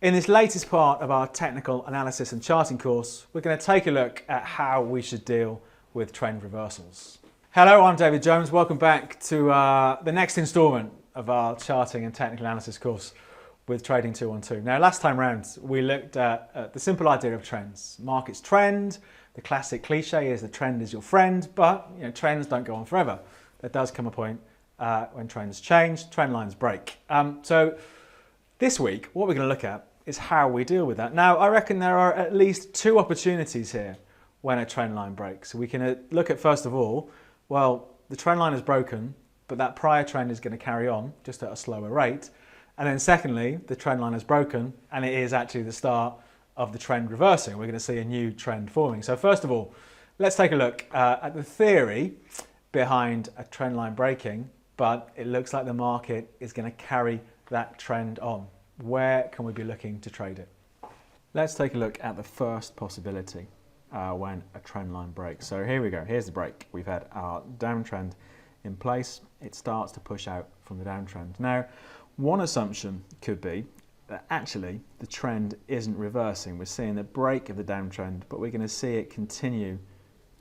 In this latest part of our technical analysis and charting course, we're going to take a look at how we should deal with trend reversals. Hello, I'm David Jones. Welcome back to the next instalment of our charting and technical analysis course with Trading 212. Now, last time round, we looked at the simple idea of trends. Markets trend. The classic cliche is the trend is your friend, but trends don't go on forever. There does come a point when trends change, trend lines break. So this week, what we're going to look at is how we deal with that. Now, I reckon there are at least two opportunities here when a trend line breaks. So we can look at, first of all, well, the trend line is broken, but that prior trend is going to carry on just at a slower rate. And then secondly, the trend line is broken and it is actually the start of the trend reversing. We're going to see a new trend forming. So first of all, let's take a look at the theory behind a trend line breaking, but it looks like the market is going to carry that trend on. Where can we be looking to trade it? Let's take a look at the first possibility when a trend line breaks. So here we go, here's the break. We've had our downtrend in place. It starts to push out from the downtrend. Now, one assumption could be that actually the trend isn't reversing. We're seeing the break of the downtrend, but we're going to see it continue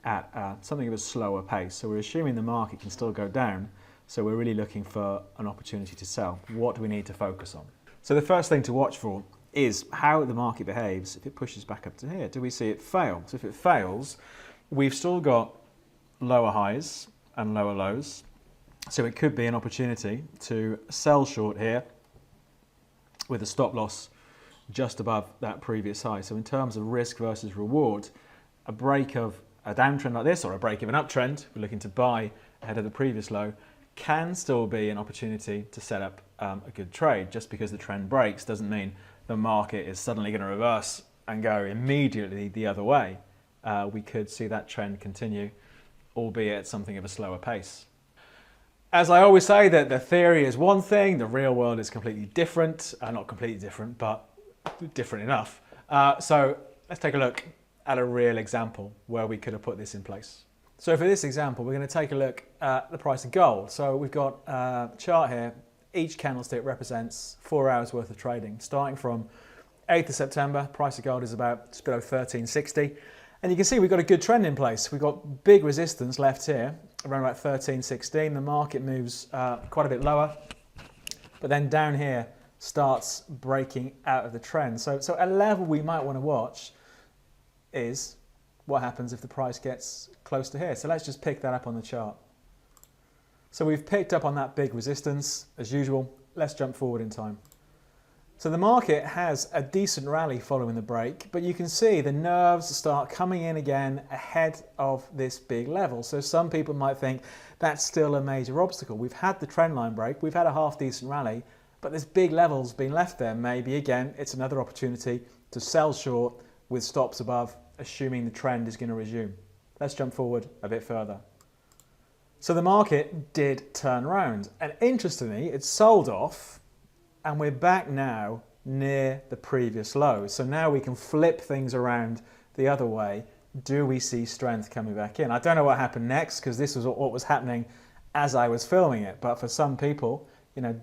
at something of a slower pace. So we're assuming the market can still go down. So we're really looking for an opportunity to sell. What do we need to focus on? So the first thing to watch for is how the market behaves if it pushes back up to here. Do we see it fail? So if it fails, we've still got lower highs and lower lows. So it could be an opportunity to sell short here with a stop loss just above that previous high. So in terms of risk versus reward, a break of a downtrend like this or a break of an uptrend, we're looking to buy ahead of the previous low, can still be an opportunity to set up a good trade. Just because the trend breaks doesn't mean the market is suddenly going to reverse and go immediately the other way. We could see that trend continue, albeit at something of a slower pace. As I always say, that the theory is one thing, the real world is completely different. Not completely different, but different enough. So let's take a look at a real example where we could have put this in place. So for this example, we're going to take a look at the price of gold. So we've got a chart here. Each candlestick represents 4 hours worth of trading. Starting from 8th of September, price of gold is about just below 1360. And you can see we've got a good trend in place. We've got big resistance left here, around about 1316. The market moves quite a bit lower, but then down here starts breaking out of the trend. So a level we might want to watch is what happens if the price gets close to here. So let's just pick that up on the chart. So we've picked up on that big resistance as usual. Let's jump forward in time. So the market has a decent rally following the break, but you can see the nerves start coming in again ahead of this big level. So some people might think that's still a major obstacle. We've had the trend line break, we've had a half decent rally, but this big level's been left there. Maybe again, it's another opportunity to sell short with stops above, assuming the trend is going to resume. Let's jump forward a bit further. So the market did turn around, and interestingly, it sold off, and we're back now near the previous low. So now we can flip things around the other way. Do we see strength coming back in? I don't know what happened next because this was what was happening as I was filming it. But for some people,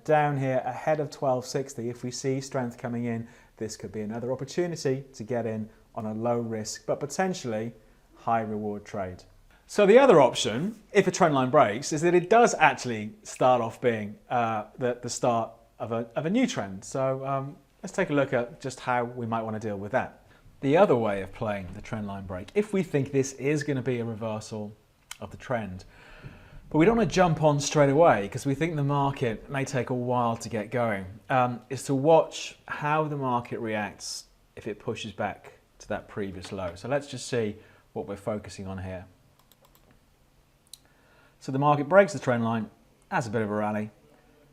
down here ahead of 1260, if we see strength coming in, this could be another opportunity to get in on a low risk, but potentially high reward trade. So the other option, if a trend line breaks, is that it does actually start off being the start of a new trend. So let's take a look at just how we might want to deal with that. The other way of playing the trend line break, if we think this is going to be a reversal of the trend, but we don't want to jump on straight away because we think the market may take a while to get going, is to watch how the market reacts if it pushes back to that previous low. So let's just see what we're focusing on here. So the market breaks the trend line, has a bit of a rally,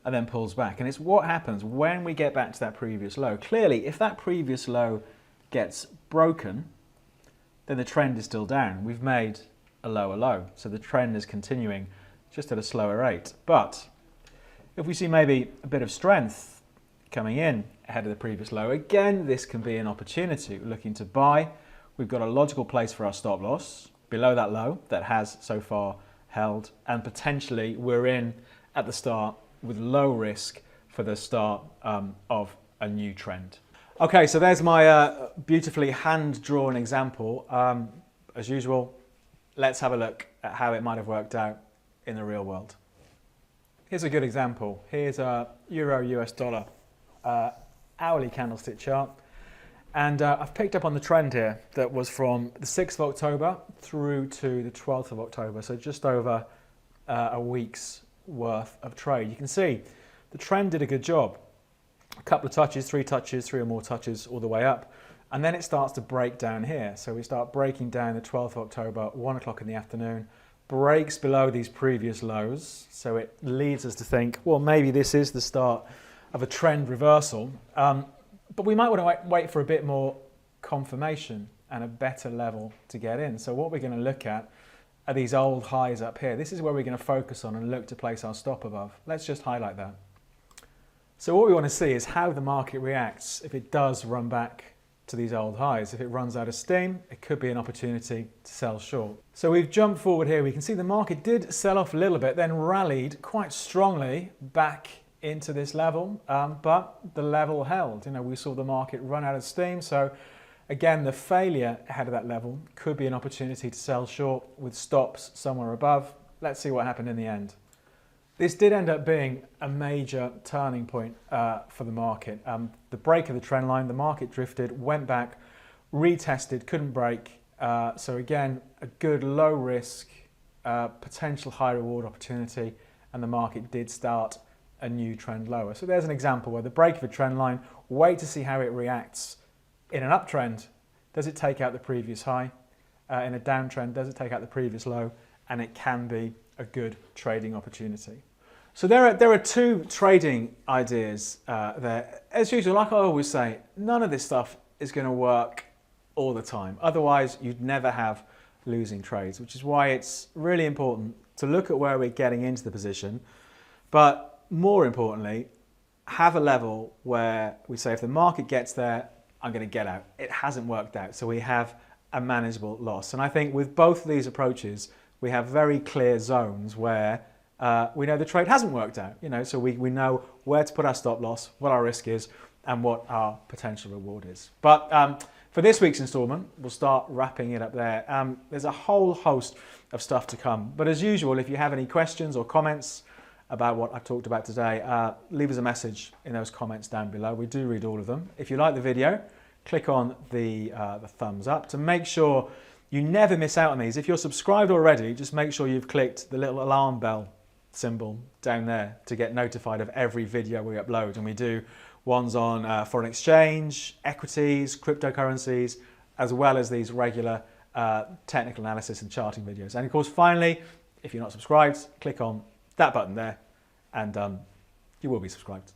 and then pulls back. And it's what happens when we get back to that previous low. Clearly, if that previous low gets broken, then the trend is still down. We've made a lower low, so the trend is continuing just at a slower rate. But if we see maybe a bit of strength coming in ahead of the previous low, again, this can be an opportunity. We're looking to buy. We've got a logical place for our stop loss below that low that has so far held, and potentially we're in at the start with low risk for the start of a new trend. Okay, so there's my beautifully hand-drawn example. As usual, let's have a look at how it might have worked out in the real world. Here's a good example. Here's a Euro US dollar hourly candlestick chart. And I've picked up on the trend here that was from the 6th of October through to the 12th of October. So just over a week's worth of trade. You can see the trend did a good job. A couple of touches, three or more touches all the way up. And then it starts to break down here. So we start breaking down the 12th of October, 1 o'clock in the afternoon, breaks below these previous lows. So it leads us to think, well, maybe this is the start of a trend reversal. But we might want to wait for a bit more confirmation and a better level to get in. So what we're going to look at are these old highs up here. This is where we're going to focus on and look to place our stop above. Let's just highlight that. So what we want to see is how the market reacts if it does run back to these old highs. If it runs out of steam, it could be an opportunity to sell short. So we've jumped forward here. We can see the market did sell off a little bit, then rallied quite strongly back into this level, but the level held. We saw the market run out of steam. So again, the failure ahead of that level could be an opportunity to sell short with stops somewhere above. Let's see what happened in the end. This did end up being a major turning point for the market. The break of the trend line, the market drifted, went back, retested, couldn't break. So again, a good low risk, potential high reward opportunity, and the market did start a new trend lower. So there's an example where the break of a trend line, wait to see how it reacts. In an uptrend, does it take out the previous high? In a downtrend, does it take out the previous low? And it can be a good trading opportunity. So there are two trading ideas there. As usual, like I always say, none of this stuff is going to work all the time. Otherwise, you'd never have losing trades, which is why it's really important to look at where we're getting into the position. But more importantly, have a level where we say if the market gets there, I'm going to get out. It hasn't worked out, so we have a manageable loss. And I think with both of these approaches, we have very clear zones where we know the trade hasn't worked out. So we know where to put our stop loss, what our risk is, and what our potential reward is. But for this week's installment, we'll start wrapping it up there. There's a whole host of stuff to come. But as usual, if you have any questions or comments about what I've talked about today, leave us a message in those comments down below. We do read all of them. If you like the video, click on the thumbs up to make sure you never miss out on these. If you're subscribed already, just make sure you've clicked the little alarm bell symbol down there to get notified of every video we upload. And we do ones on foreign exchange, equities, cryptocurrencies, as well as these regular technical analysis and charting videos. And of course, finally, if you're not subscribed, click on that button there and you will be subscribed.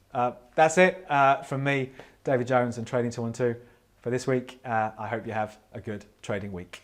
That's it from me, David Jones and Trading 212 for this week. I hope you have a good trading week.